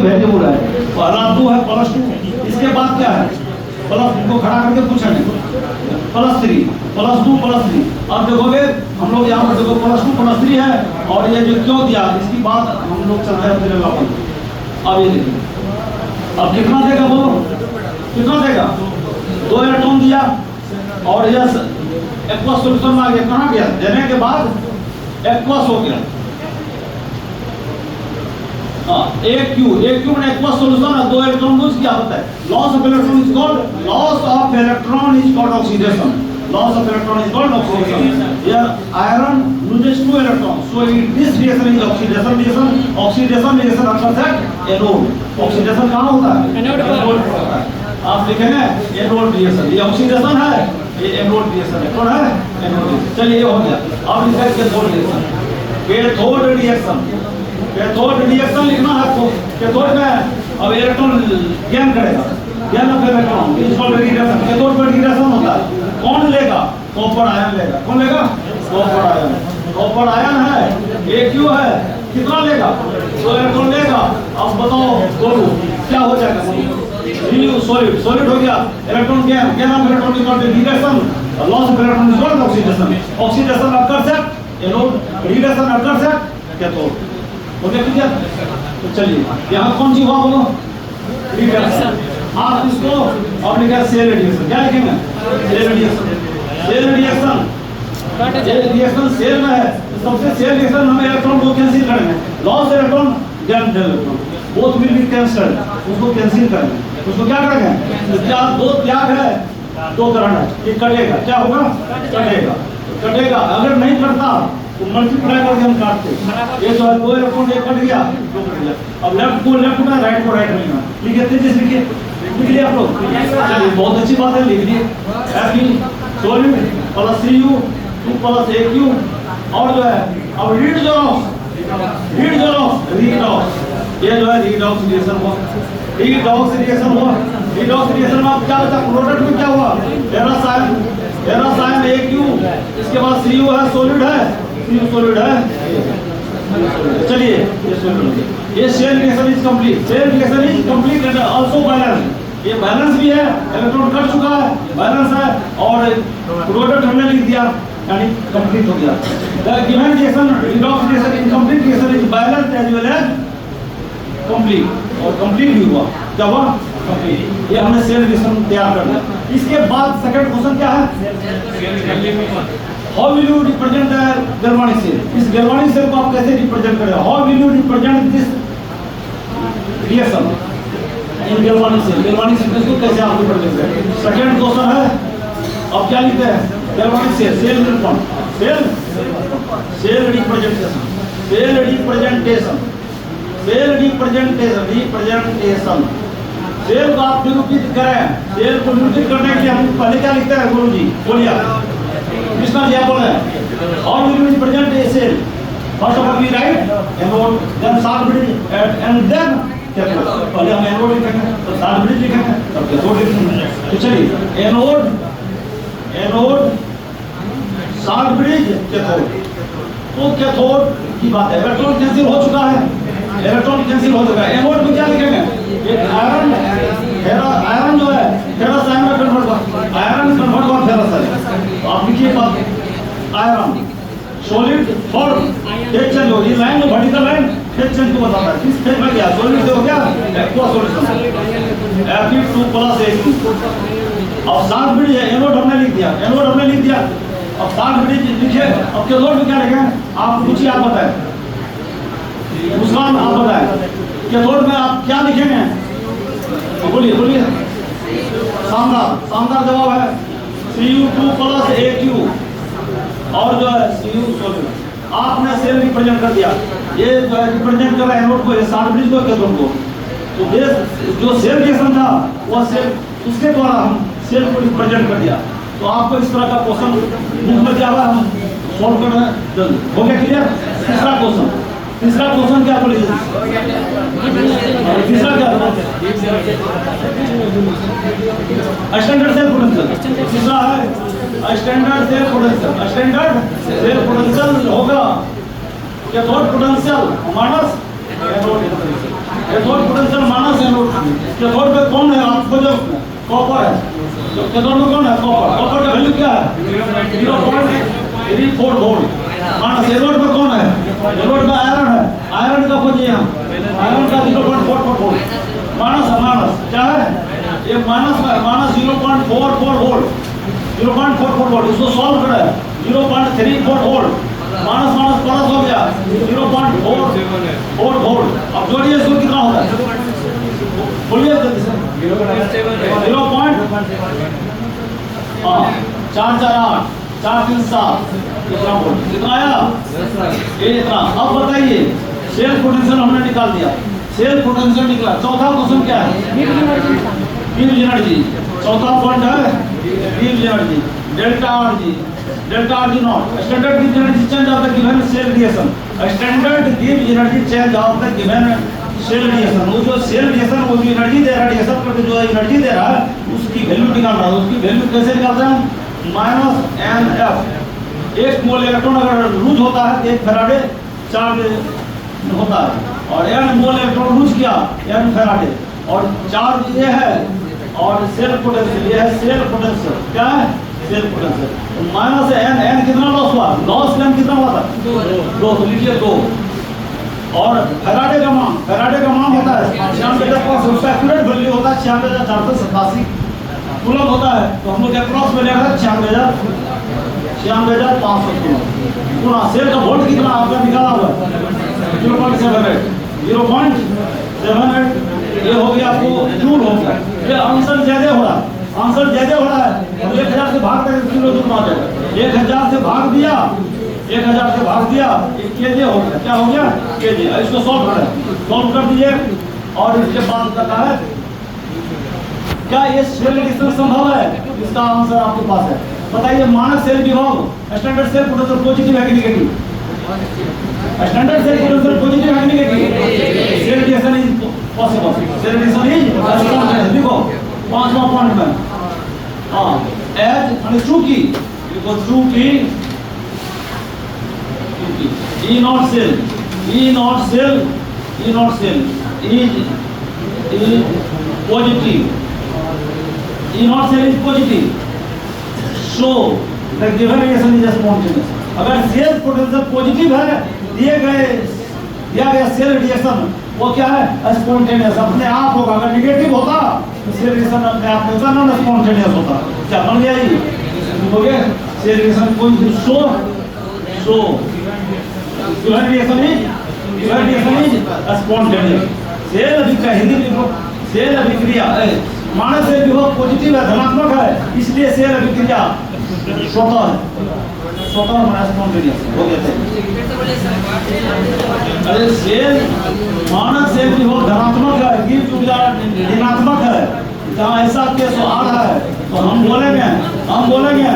Variable है, पहला 2 है +2, इसके बाद क्या है प्लस को खड़ा करके पूछेंगे +3 +2 +3। अब देखोगे हम लोग यहाँ पर देखो +2 +3 है और ये जो क्यों दिया इसकी बात हम लोग चल रहे हैं फिर वापस। अब ये देखिए अब कितना देगा बोलो, कितना देगा 2 इलेक्ट्रॉन दिया और ये एक्वस सॉल्यूशन में आ गया, कहाँ गया देने के बाद एक्वस हो गया। एक क्यू में एक्वस सॉल्यूशन है, 2 इलेक्ट्रॉन लूज किया होता है। Loss of electron is called oxidation. Loss of electron is called oxidation. Here iron loses 2 electrons, so this reaction is oxidation reaction. Oxidation reaction occurs at anode. Oxidation कहाँ होता है? Anode पर होता है। आप लिखेंगे anode reaction, ये oxidation है, ये anode reaction है। कौन है? anode। चलिए ये हो गया। अब लिखा है cathode reaction। Cathode reaction, cathode reaction लिखना है आपको। कैथोड में अब इलेक्ट्रॉन गेन करेगा, gain of electron is called radiation. Cathode पर रेडिएशन होता है, कौन लेगा? कॉपर आयन लेगा। कौन लेगा? Copper ion. कॉपर आयन है, AQ है, कितना लेगा? 2 इलेक्ट्रॉन लेगा। अब बताओ बोलो क्या हो जाएगा? सॉलिड, सॉलिड हो गया। Electron gain, gain of electron is called radiation, loss of electron is called oxidation. Oxidation occurs at anode, radiation occurs at cathode. हो गया क्लियर? तो चलिए यहाँ कौन सी हुआ बोलो? रेडिएशन। आप इसको अब लिखा सेल रेडिएशन। क्या लिखेंगे? Cell radiation. Cell radiation, reaction cell में है, सबसे सेल रिएक्शन हमें इलेक्ट्रॉन को कैंसिल करेंगे। Loss electron gain electron both will be cancelled, उसको कैंसिल करेंगे। उसको क्या करेंगे? क्या 2 त्याग है, 2 ग्रहण है, ये कटेगा। क्या होगा? कटेगा, कटेगा। अगर नहीं कटता तो मल्टीप्लाई करके हम काटते। ये जो है 2 इलेक्ट्रॉन एक कट गया, 2 कट गया। अब लेफ्ट को लेफ्ट में, राइट को राइट में लिखना। लिखिए तेजी से लिखिए, लिख लिया आप लोग? चलिए बहुत अच्छी बात है, लिख लिए। Fe सॉलिड +3U 2 + AQ और जो है अब रीडॉक्स, ये जो है रीडॉक्स रिएक्शन हुआ। रीडॉक्स रिएक्शन हुआ। रीडॉक्स रिएक्शन में अब क्या होता है? प्रोडक्ट में क्या हुआ? फेरस आयन AQ, इसके बाद Cu है, सॉलिड है, Cu सॉलिड है। चलिए ये सॉलिड, ये cell reaction is complete. Cell reaction is complete and also balance. ये बैलेंस भी है, इलेक्ट्रॉन कट चुका है, बैलेंस है और प्रोडक्ट हमने लिख दिया, यानी कंप्लीट हो गया। The given reaction redox reaction incomplete reaction is balanced as well as complete, और कंप्लीट भी हुआ। क्या हुआ? कंप्लीट। ये हमने सेल रिएक्शन तैयार कर दिया। इसके बाद सेकंड क्वेश्चन क्या है? How will you represent the galvanic cell? इस गैल्वानिक सेल को आप कैसे रिप्रेजेंट करेंगे? How will you represent this reaction in galvanic cell? Galvanic cell को कैसे आप रिप्रेजेंट करेंगे? सेकंड क्वेश्चन है। अब क्या लिखते हैं? Galvanic cell, cell representation, cell representation, cell representation, cell representation, representation. Cell को आप निरूपित करें। सेल को निरूपित करने के लिए हम पहले क्या लिखते हैं? गुरु जी बोलिए, कृष्णा जी आप बोल रहे हैं। How will you represent a cell? First of all we write anode, then salt bridge and then cathode. पहले हम एनोड लिखेंगे, तो शॉर्ट ब्रिज लिखेंगे, तब कैथोड लिखेंगे। तो चलिए anode, anode, short bridge, cathode. तो कैथोड की बात है, इलेक्ट्रॉन कैंसिल हो चुका है, इलेक्ट्रॉन कैंसिल हो चुका है। एनोड में क्या लिखेंगे? एक आयरन, आयरन जो है फेरस आयन में कन्वर्ट हुआ, आयरन कन्वर्ट हुआ फेरस आयन। तो आप लिखिए बात, iron solid form phase change हो। ये लाइन में वर्टिकल लाइन फेज चेंज को बताता है। किस फेज में गया? सॉलिड से हो गया एक्वा सॉल्यूशन, Fe2 + AQ। अब शॉर्ट ब्रिज है, एनोड हमने लिख दिया, एनोड हमने लिख दिया। अब शॉर्ट ब्रिज लिखे। अब कैथोड में क्या लिखें? आप पूछिए, आप बताएं, मुस्कान आप बताएं, कैथोड में आप क्या लिखेंगे? बोलिए बोलिए। शानदार, शानदार जवाब है Cu2 + AQ और जो है Cu सॉलिड। आपने सेल रिप्रेजेंट कर दिया। ये जो है रिप्रेजेंट कर रहा है एनोड को, ये शॉर्ट ब्रिज को, कैथोड को। तो ये जो सेल रिएक्शन था वो सेल, उसके द्वारा हम सेल को रिप्रेजेंट कर दिया। तो आपको इस तरह का क्वेश्चन बुक में क्या हुआ, हम सॉल्व करना है। हो गया क्लियर? तीसरा क्वेश्चन, तीसरा क्वेश्चन क्या बोलिए? तीसरा क्या? Standard cell potential. तीसरा है standard cell potential. Standard cell potential होगा cathode potential minus anode potential. Cathode potential minus anode. Cathode पे कौन है आप खोजो, कॉपर है। तो कैथोड में कौन है, कॉपर। कॉपर का वैल्यू क्या है 0.34 वोल्ट। माइनस एनोड में कौन है, एनोड में आयरन है। आयरन का खोजिए हम, आयरन का 0.44 वोल्ट। माइनस है, माइनस क्या है ये, माइनस में माइनस 0.44 वोल्ट, 0.44 वोल्ट। इसको सॉल्व करें 0.34 वोल्ट, माइनस माइनस प्लस हो गया 0.44 वोल्ट। अब जोड़िए इसको, कितना होता है बोलिए जल्दी से। 0. हाँ 4 4 8 4 3 7 कितना वोल्ट, कितना आया ये इतना। अब बताइए सेल पोटेंशियल हमने निकाल दिया, सेल पोटेंशियल निकला। चौथा क्वेश्चन क्या है, गिव एनर्जी। चौथा पॉइंट है गिव energy, delta RG, delta RG naught. Standard गिव energy change of the given cell reaction. Standard गिव energy change of the given cell reaction. वो जो सेल रिएक्शन वो जो एनर्जी दे रहा है, रिएक्शन करके जो एनर्जी दे रहा है उसकी वैल्यू निकाल रहा है। उसकी वैल्यू कैसे निकालते हैं, माइनस एन एफ। एक मोल इलेक्ट्रॉन अगर लूज होता है तो 1 फैराडे चार्ज होता है, और एन मोल इलेक्ट्रॉन लूज किया एन फैराडे। और चार्ज ये है, और सेल पोटेंशियल ये है, सेल पोटेंशियल क्या है, cell potential. Minus n, n कितना लॉस हुआ, लॉस एन कितना हुआ था 2, तो लिखिए 2। और फैराडे का मान, फैराडे का मान होता है 96,500, उसका एक्यूरेट वैल्यू होता है 96,487 कूलम होता है। तो हम लोग अप्रॉक्स में ले रहे हैं 96,500 कूलम। पूरा सेल का वोल्ट कितना आपका निकाला हुआ है 0.78, 0.78 ये हो गया आपको जूल हो गया। ये आंसर ज्यादा हो रहा है, आंसर ज्यादा हो रहा है। 1000 से भाग कर किलो कितना आ जाएगा, 1000 से भाग दिया, 1000 से भाग दिया, केजे हो गया। क्या हो गया, केजे। इसको सॉल्व करें, सॉल्व कर दीजिए। और इसके बाद कहता है क्या ये सेल रिएक्शन संभव है, इसका आंसर आपके पास है। बताइए मानक सेल विभव, स्टैंडर्ड सेल पोटेंशियल पॉजिटिव है कि negative, standard cell potential positive है कि negative. Cell reaction is possible, cell reaction is possible. देखो 5वां पॉइंट में हां एज यानी चूंकि, देखो चूंकि E not cell, E not cell, E not cell is positive, E not cell is positive, so the given reaction is spontaneous। अगर cell potential positive है, दिया गया सेल रिएक्शन वो क्या है, स्पॉन्टेनियस, अपने आप होगा। अगर नेगेटिव होता तो सेल रिएक्शन अपने आप नहीं होता, नॉन स्पॉन्टेनियस होता। क्या बन गया ये, हो गया cell reaction positive. So given reaction is spontaneous. Cell अभिक्रिया, हिंदी लिखो, सेल अभिक्रिया मानक सेल विभव पॉजिटिव है, धनात्मक है, इसलिए सेल अभिक्रिया स्वतः है, स्वतः स्पॉन्टेनियस हो गया था। अरे सेल मानक सेल विभव धनात्मक है, गिव ऊर्जा ऋणात्मक है। जहाँ ऐसा केस आ रहा है तो हम बोलेंगे